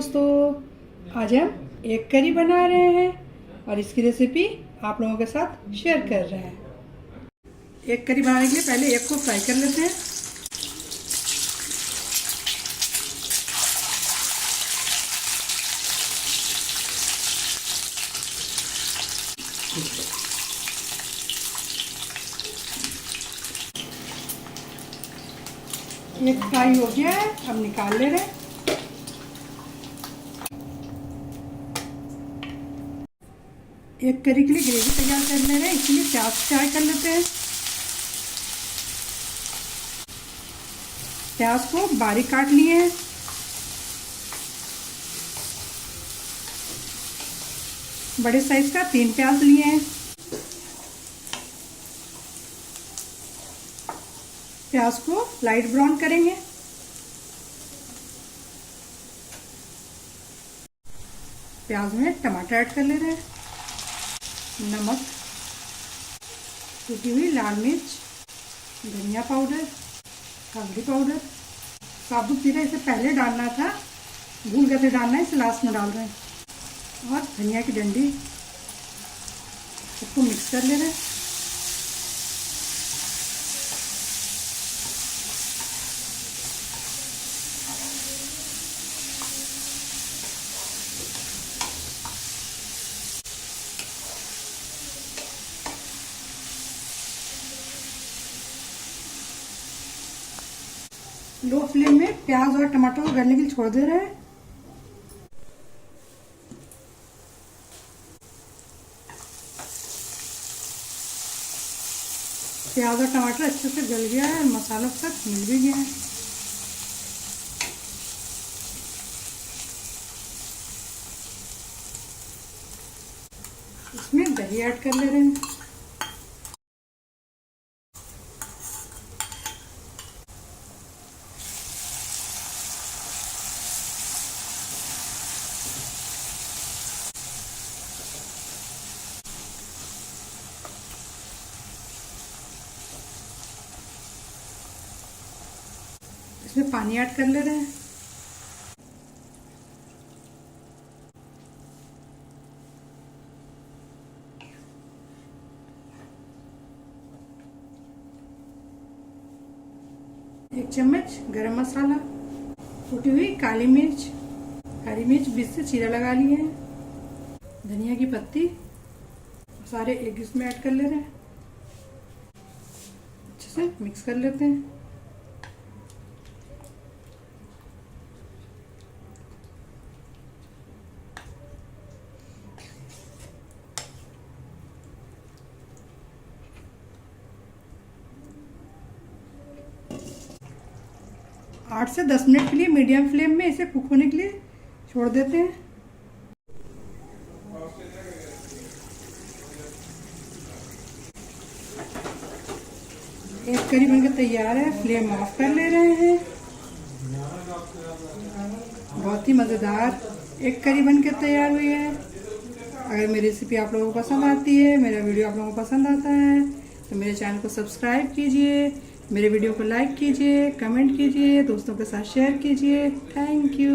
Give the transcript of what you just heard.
दोस्तों, आज हम एग करी बना रहे हैं और इसकी रेसिपी आप लोगों के साथ शेयर कर रहे हैं। एग करी बनाने के लिए पहले एग को फ्राई कर लेते हैं। एग फ्राई हो गया है, अब निकाल ले रहे हैं। एग करी के लिए ग्रेवी तैयार कर ले रहे हैं, इसलिए प्याज फ्राई कर लेते हैं। प्याज को बारीक काट लिए हैं। बड़े साइज का 3 प्याज लिए हैं। प्याज को लाइट ब्राउन करेंगे। प्याज में टमाटर ऐड कर ले रहे हैं, नमक, कुटी हुई लाल मिर्च, धनिया पाउडर, हल्दी पाउडर, साबुत जीरा इसे पहले डालना था, भूल गए थे डालना है, इसे लास्ट में डाल रहे हैं। और धनिया की डंडी, सबको मिक्स कर ले रहे हैं। लो फ्लेम में प्याज और टमाटर को गलने के लिए छोड़ दे रहे हैं। प्याज और टमाटर अच्छे से गल गया है, मसालों के साथ मिल भी गया है। इसमें दही ऐड कर ले रहे हैं। इसमें पानी ऐड कर ले रहे हैं। एक चम्मच गरम मसाला, कुटी हुई काली मिर्च, हरी मिर्च बीच से चीरा लगा लिए हैं, धनिया की पत्ती, सारे एग इसमें ऐड कर ले रहे हैं। अच्छे से मिक्स कर लेते हैं। 8 से 10 मिनट के लिए मीडियम फ्लेम में इसे कुक होने के लिए छोड़ देते हैं। एक करी बनकर तैयार है, फ्लेम ऑफ कर ले रहे हैं। बहुत ही मज़ेदार एक करी बनकर तैयार हुई है। अगर मेरी रेसिपी आप लोगों को पसंद आती है, मेरा वीडियो आप लोगों को पसंद आता है, तो मेरे चैनल को सब्सक्राइब कीजिए, मेरे वीडियो को लाइक कीजिए, कमेंट कीजिए, दोस्तों के साथ शेयर कीजिए। Thank you.